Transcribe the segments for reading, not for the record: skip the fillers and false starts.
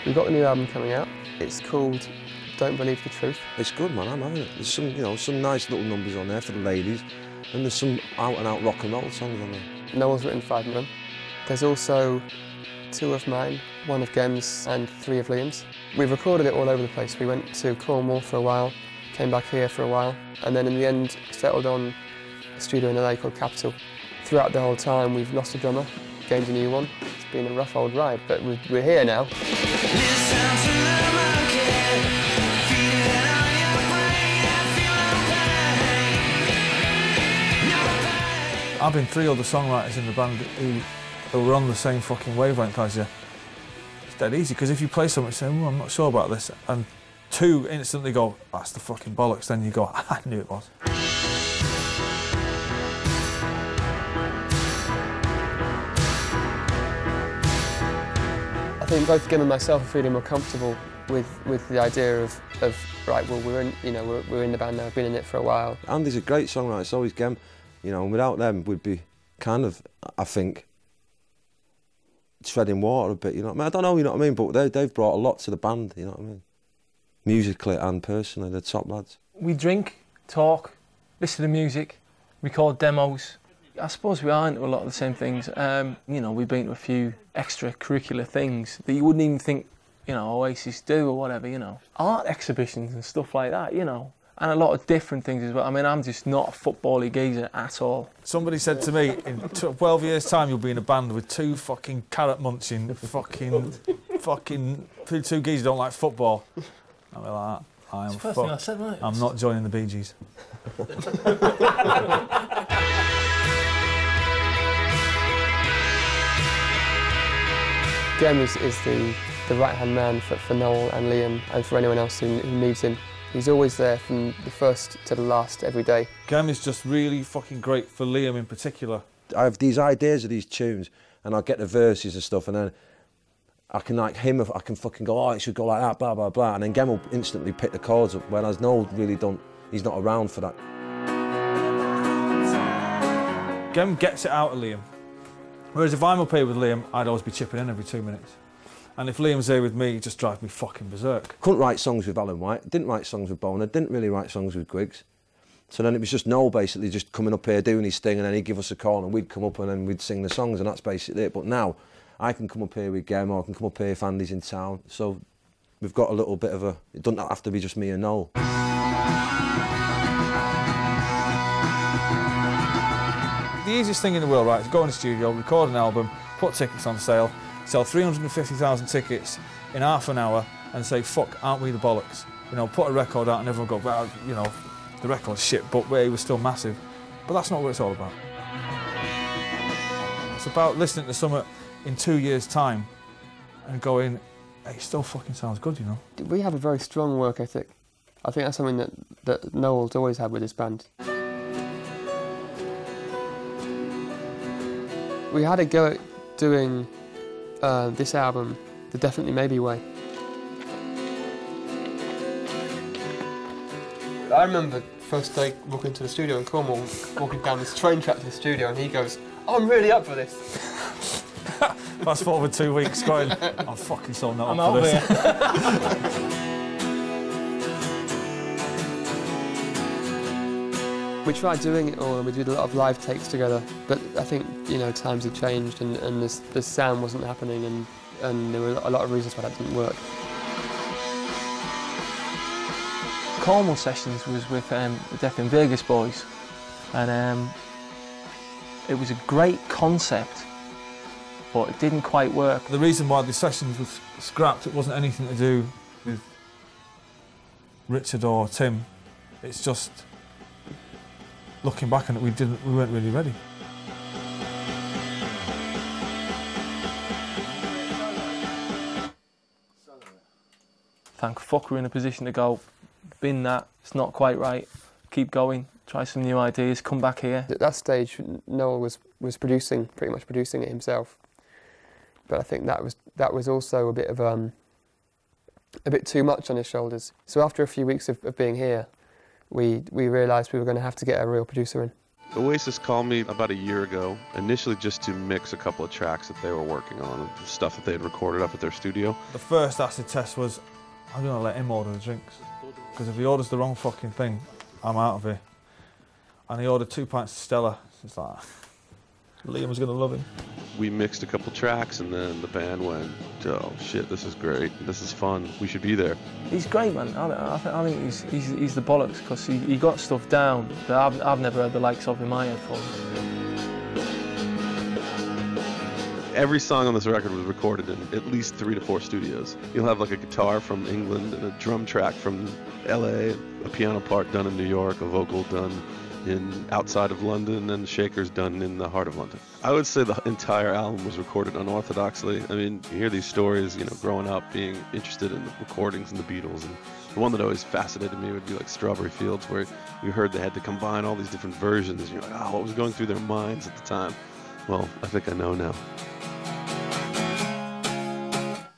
We've got a new album coming out. It's called Don't Believe the Truth. It's good, man, I'm having it. There's some, you know, some nice little numbers on there for the ladies, and there's some out-and-out rock and roll songs on there. Noel's written 5 of them. There's also 2 of mine, 1 of Gem's and 3 of Liam's. We've recorded it all over the place. We went to Cornwall for a while, came back here for a while, and then in the end settled on a studio in LA called Capitol. Throughout the whole time we've lost a drummer, gained a new one. It's been a rough old ride, but we're here now. I've been 3 other songwriters in the band who were on the same fucking wavelength as you. It's dead easy, because if you play something saying, I'm not sure about this, and 2 instantly go, that's the fucking bollocks, then you go, I knew it was. I think both Gem and myself are feeling more comfortable with the idea of right, well, we're in, you know, we're in the band now, been in it for a while. Andy's a great songwriter, so is Gem, you know, and without them we'd be kind of, I think, treading water a bit, you know what I mean? I don't know, you know what I mean, but they've brought a lot to the band, you know what I mean? Musically and personally, they're top lads. We drink, talk, listen to music, record demos. I suppose we are into a lot of the same things. You know, we've been to a few extracurricular things that you wouldn't even think, you know, Oasis do or whatever, you know. Art exhibitions and stuff like that, you know. And a lot of different things as well. I mean, I'm just not a football-y geezer at all. Somebody said to me, in 12 years' time you'll be in a band with 2 fucking carrot-munching, fucking 2 geezers who don't like football. I'll be like, I am fucked. Thing I said, right? I'm not joining the Bee Gees. Gem is the right-hand man for Noel and Liam and for anyone else who needs him. He's always there from the first to the last every day. Gem is just really fucking great for Liam in particular. I have these ideas of these tunes, and I'll get the verses and stuff, and then I can I can fucking go, oh, it should go like that, blah, blah, blah, and then Gem will instantly pick the chords up, whereas Noel really he's not around for that. Gem gets it out of Liam. Whereas if I'm up here with Liam, I'd always be chipping in every 2 minutes. And if Liam's here with me, it just drives me fucking berserk. Couldn't write songs with Alan White, didn't write songs with Boner, didn't really write songs with Griggs. So then it was just Noel basically just coming up here doing his thing, and then he'd give us a call and we'd come up and then we'd sing the songs, and that's basically it. But now I can come up here with Gem, or I can come up here if Andy's in town. So we've got a little bit of it doesn't have to be just me and Noel. The easiest thing in the world, right, is go in the studio, record an album, put tickets on sale, sell 350,000 tickets in half an hour and say, fuck, aren't we the bollocks? You know, put a record out and everyone go, well, you know, the record's shit, but it was still massive. But that's not what it's all about. It's about listening to something in 2 years' time and going, hey, it still fucking sounds good, you know? We have a very strong work ethic. I think that's something that Noel's always had with his band. We had a go at doing this album the Definitely Maybe way. I remember first day walking to the studio in Cornwall, walking down this train track to the studio, and he goes, oh, I'm really up for this. Fast forward 2 weeks going, I'm fucking so not up for this. We tried doing it all, and we did a lot of live takes together, but I think, you know, times had changed and the sound wasn't happening, and there were a lot of reasons why that didn't work. Cornwall sessions was with the Death in Vegas boys, and it was a great concept, but it didn't quite work. The reason why the sessions was scrapped, it wasn't anything to do with Richard or Tim. It's just, looking back on it, we weren't really ready. Thank fuck we're in a position to go, bin that, it's not quite right, keep going, try some new ideas, come back here. At that stage, Noel was pretty much producing it himself. But I think that was also a bit too much on his shoulders. So after a few weeks of being here, we realised we were going to have to get a real producer in. Oasis called me about a year ago, initially just to mix a couple of tracks that they were working on, stuff that they had recorded up at their studio. The first acid test was, I'm going to let him order the drinks. Because if he orders the wrong fucking thing, I'm out of here. And he ordered 2 pints of Stella. It's like, Liam was going to love him. We mixed a couple tracks and then the band went, oh shit, this is great, this is fun, we should be there. He's great, man. I think he's the bollocks, because he got stuff down that I've never heard the likes of in my headphones. Every song on this record was recorded in at least 3 to 4 studios. You'll have like a guitar from England and a drum track from LA, a piano part done in New York, a vocal done outside of London, and the shakers done in the heart of London. I would say the entire album was recorded unorthodoxly. I mean, you hear these stories, you know, growing up, being interested in the recordings and the Beatles, and the one that always fascinated me would be like Strawberry Fields, where you heard they had to combine all these different versions, and you're like, oh, what was going through their minds at the time? Well, I think I know now.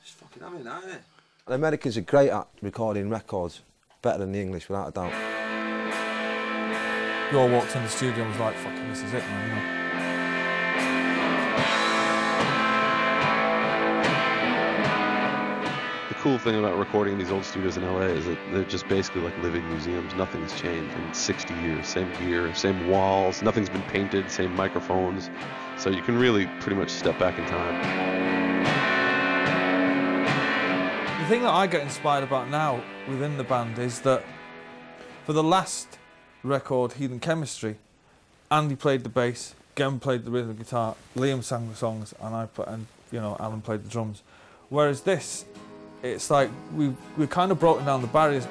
It's fucking having that, isn't it? The Americans are great at recording records, better than the English, without a doubt. We all walked in the studio and was like, fucking, this is it, man, you know. The cool thing about recording in these old studios in LA is that they're just basically like living museums. Nothing's changed in 60 years. Same gear, same walls, nothing's been painted, same microphones. So you can really pretty much step back in time. The thing that I get inspired about now within the band is that for the last record, Heathen Chemistry, Andy played the bass, Gem played the rhythm guitar, Liam sang the songs, and Alan played the drums. Whereas this, it's like we've kind of broken down the barriers.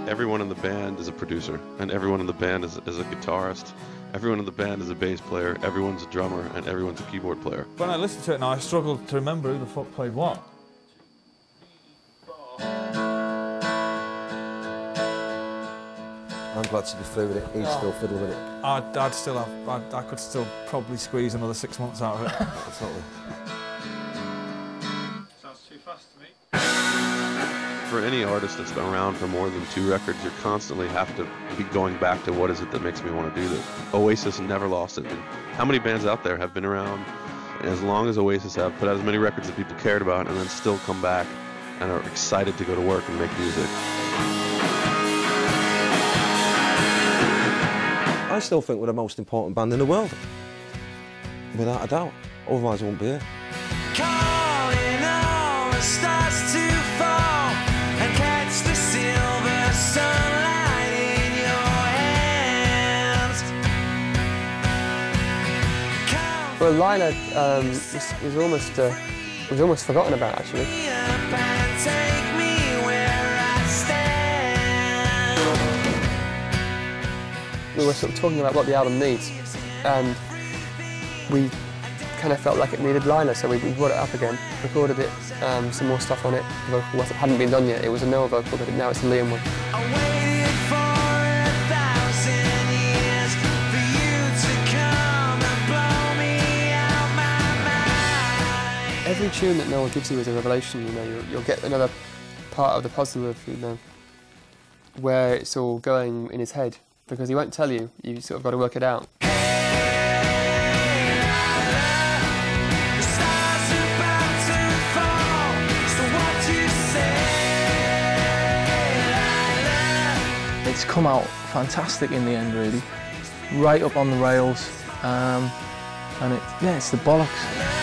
Everyone in the band is a producer, and everyone in the band is a guitarist. Everyone in the band is a bass player, everyone's a drummer, and everyone's a keyboard player. When I listen to it now, I struggle to remember who the fuck played what. I'm glad to be through with it. He's still fiddling with it. I could still probably squeeze another 6 months out of it. Absolutely. Sounds too fast to me. For any artist that's been around for more than 2 records, you constantly have to be going back to what is it that makes me want to do this. Oasis never lost it. I mean, how many bands out there have been around as long as Oasis have, put out as many records that people cared about, and then still come back and are excited to go to work and make music? I still think we're the most important band in the world, without a doubt. Otherwise, I wouldn't be here. Calling all the stars to fall and catch the silver sunlight in your hands. Well, Lyla was almost forgotten about, actually. We were sort of talking about what the album needs, and we kind of felt like it needed Lyla, so we brought it up again, recorded it, some more stuff on it. The vocal hadn't been done yet. It was a Noah vocal, but now it's a Liam one. I waited for 1,000 years for you to come and blow me out my mind. Every tune that Noah gives you is a revelation. You know, you'll get another part of the puzzle of, you know, where it's all going in his head, because he won't tell you. You sort of got to work it out. It's come out fantastic in the end, really. Right up on the rails, and it's the bollocks.